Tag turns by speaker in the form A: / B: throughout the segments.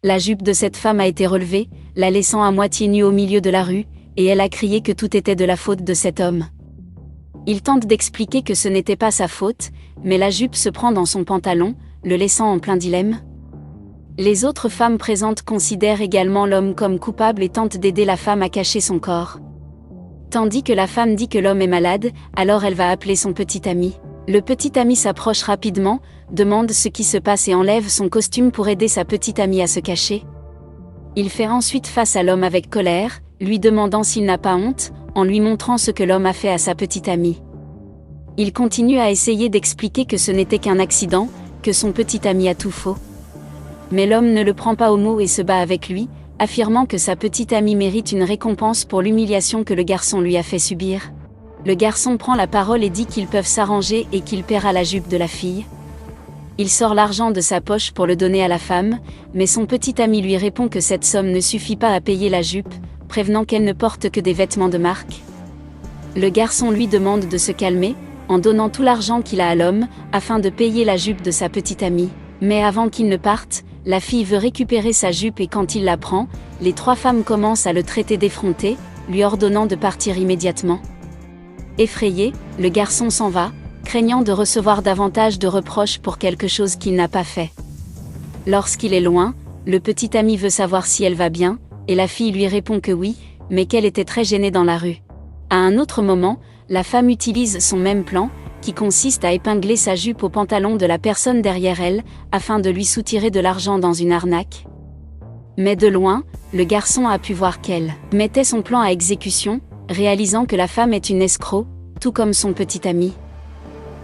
A: La jupe de cette femme a été relevée, la laissant à moitié nue au milieu de la rue, et elle a crié que tout était de la faute de cet homme. Il tente d'expliquer que ce n'était pas sa faute, mais la jupe se prend dans son pantalon, le laissant en plein dilemme. Les autres femmes présentes considèrent également l'homme comme coupable et tentent d'aider la femme à cacher son corps. Tandis que la femme dit que l'homme est malade, alors elle va appeler son petit ami. Le petit ami s'approche rapidement, demande ce qui se passe et enlève son costume pour aider sa petite amie à se cacher. Il fait ensuite face à l'homme avec colère, lui demandant s'il n'a pas honte, en lui montrant ce que l'homme a fait à sa petite amie. Il continue à essayer d'expliquer que ce n'était qu'un accident, que son petit ami a tout faux. Mais l'homme ne le prend pas au mot et se bat avec lui, affirmant que sa petite amie mérite une récompense pour l'humiliation que le garçon lui a fait subir. Le garçon prend la parole et dit qu'ils peuvent s'arranger et qu'il paiera la jupe de la fille. Il sort l'argent de sa poche pour le donner à la femme, mais son petit ami lui répond que cette somme ne suffit pas à payer la jupe, prévenant qu'elle ne porte que des vêtements de marque. Le garçon lui demande de se calmer, en donnant tout l'argent qu'il a à l'homme, afin de payer la jupe de sa petite amie. Mais avant qu'il ne parte, la fille veut récupérer sa jupe et quand il la prend, les trois femmes commencent à le traiter d'effronté, lui ordonnant de partir immédiatement. Effrayé, le garçon s'en va, craignant de recevoir davantage de reproches pour quelque chose qu'il n'a pas fait. Lorsqu'il est loin, le petit ami veut savoir si elle va bien, et la fille lui répond que oui, mais qu'elle était très gênée dans la rue. À un autre moment, la femme utilise son même plan, qui consiste à épingler sa jupe au pantalon de la personne derrière elle, afin de lui soutirer de l'argent dans une arnaque. Mais de loin, le garçon a pu voir qu'elle mettait son plan à exécution, réalisant que la femme est une escroc, tout comme son petit ami.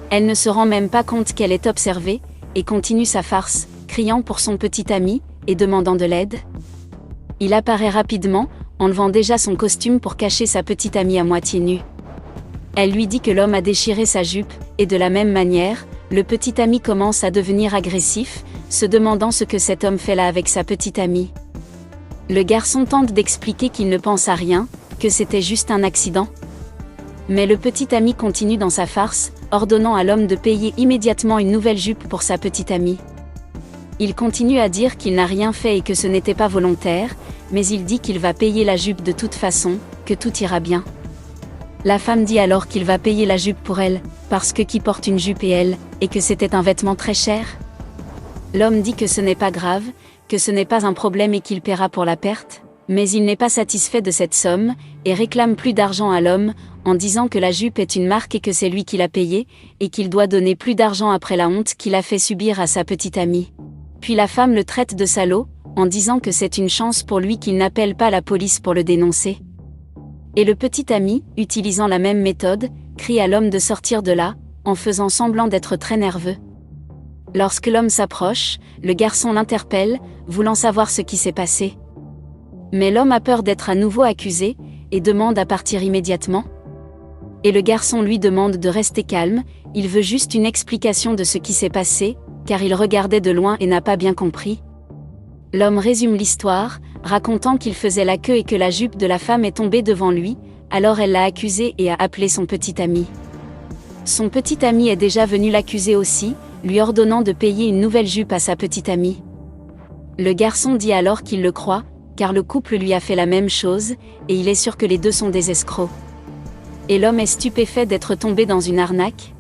A: Elle ne se rend même pas compte qu'elle est observée, et continue sa farce, criant pour son petit ami, et demandant de l'aide. Il apparaît rapidement, enlevant déjà son costume pour cacher sa petite amie à moitié nue. Elle lui dit que l'homme a déchiré sa jupe, et de la même manière, le petit ami commence à devenir agressif, se demandant ce que cet homme fait là avec sa petite amie. Le garçon tente d'expliquer qu'il ne pense à rien, que c'était juste un accident. Mais le petit ami continue dans sa farce, ordonnant à l'homme de payer immédiatement une nouvelle jupe pour sa petite amie. Il continue à dire qu'il n'a rien fait et que ce n'était pas volontaire, mais il dit qu'il va payer la jupe de toute façon, que tout ira bien. La femme dit alors qu'il va payer la jupe pour elle, parce que qui porte une jupe et elle, et que c'était un vêtement très cher. L'homme dit que ce n'est pas grave, que ce n'est pas un problème et qu'il paiera pour la perte, mais il n'est pas satisfait de cette somme, et réclame plus d'argent à l'homme, en disant que la jupe est une marque et que c'est lui qui l'a payée, et qu'il doit donner plus d'argent après la honte qu'il a fait subir à sa petite amie. Puis la femme le traite de salaud, en disant que c'est une chance pour lui qu'il n'appelle pas la police pour le dénoncer. Et le petit ami, utilisant la même méthode, crie à l'homme de sortir de là, en faisant semblant d'être très nerveux. Lorsque l'homme s'approche, le garçon l'interpelle, voulant savoir ce qui s'est passé. Mais l'homme a peur d'être à nouveau accusé, et demande à partir immédiatement. Et le garçon lui demande de rester calme, il veut juste une explication de ce qui s'est passé, car il regardait de loin et n'a pas bien compris. L'homme résume l'histoire, racontant qu'il faisait la queue et que la jupe de la femme est tombée devant lui, alors elle l'a accusé et a appelé son petit ami. Son petit ami est déjà venu l'accuser aussi, lui ordonnant de payer une nouvelle jupe à sa petite amie. Le garçon dit alors qu'il le croit, car le couple lui a fait la même chose, et il est sûr que les deux sont des escrocs. Et l'homme est stupéfait d'être tombé dans une arnaque.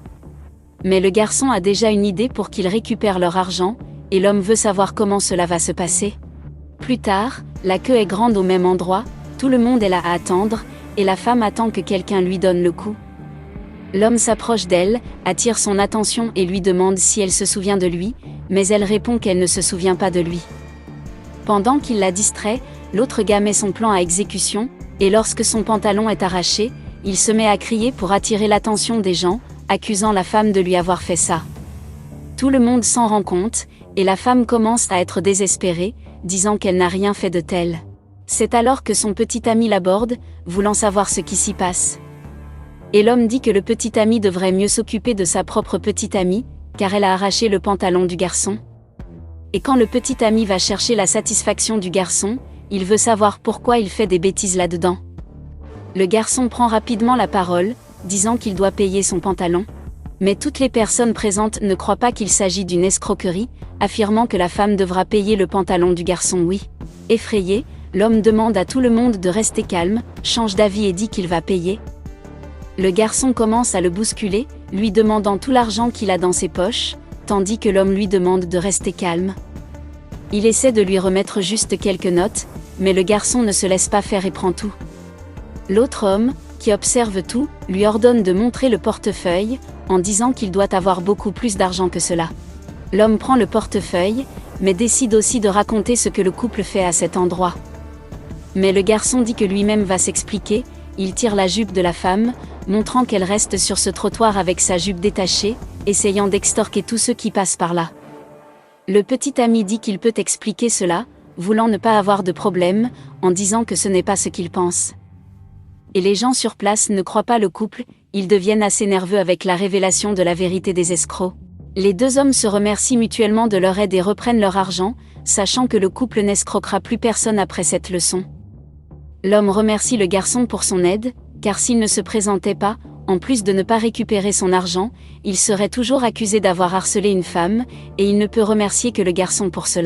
A: Mais le garçon a déjà une idée pour qu'il récupère leur argent, et l'homme veut savoir comment cela va se passer. Plus tard, la queue est grande au même endroit, tout le monde est là à attendre, et la femme attend que quelqu'un lui donne le coup. L'homme s'approche d'elle, attire son attention et lui demande si elle se souvient de lui, mais elle répond qu'elle ne se souvient pas de lui. Pendant qu'il la distrait, l'autre gars met son plan à exécution, et lorsque son pantalon est arraché, il se met à crier pour attirer l'attention des gens, accusant la femme de lui avoir fait ça. Tout le monde s'en rend compte, et la femme commence à être désespérée, disant qu'elle n'a rien fait de tel. C'est alors que son petit ami l'aborde, voulant savoir ce qui s'y passe. Et l'homme dit que le petit ami devrait mieux s'occuper de sa propre petite amie, car elle a arraché le pantalon du garçon. Et quand le petit ami va chercher la satisfaction du garçon, il veut savoir pourquoi il fait des bêtises là-dedans. Le garçon prend rapidement la parole, disant qu'il doit payer son pantalon. Mais toutes les personnes présentes ne croient pas qu'il s'agit d'une escroquerie, affirmant que la femme devra payer le pantalon du garçon. Oui. Effrayé, l'homme demande à tout le monde de rester calme, change d'avis et dit qu'il va payer. Le garçon commence à le bousculer, lui demandant tout l'argent qu'il a dans ses poches, tandis que l'homme lui demande de rester calme. Il essaie de lui remettre juste quelques notes, mais le garçon ne se laisse pas faire et prend tout. L'autre homme, qui observe tout, lui ordonne de montrer le portefeuille, en disant qu'il doit avoir beaucoup plus d'argent que cela. L'homme prend le portefeuille, mais décide aussi de raconter ce que le couple fait à cet endroit. Mais le garçon dit que lui-même va s'expliquer, il tire la jupe de la femme, montrant qu'elle reste sur ce trottoir avec sa jupe détachée, essayant d'extorquer tous ceux qui passent par là. Le petit ami dit qu'il peut expliquer cela, voulant ne pas avoir de problème, en disant que ce n'est pas ce qu'il pense. Et les gens sur place ne croient pas le couple, ils deviennent assez nerveux avec la révélation de la vérité des escrocs. Les deux hommes se remercient mutuellement de leur aide et reprennent leur argent, sachant que le couple n'escroquera plus personne après cette leçon. L'homme remercie le garçon pour son aide, car s'il ne se présentait pas, en plus de ne pas récupérer son argent, il serait toujours accusé d'avoir harcelé une femme, et il ne peut remercier que le garçon pour cela.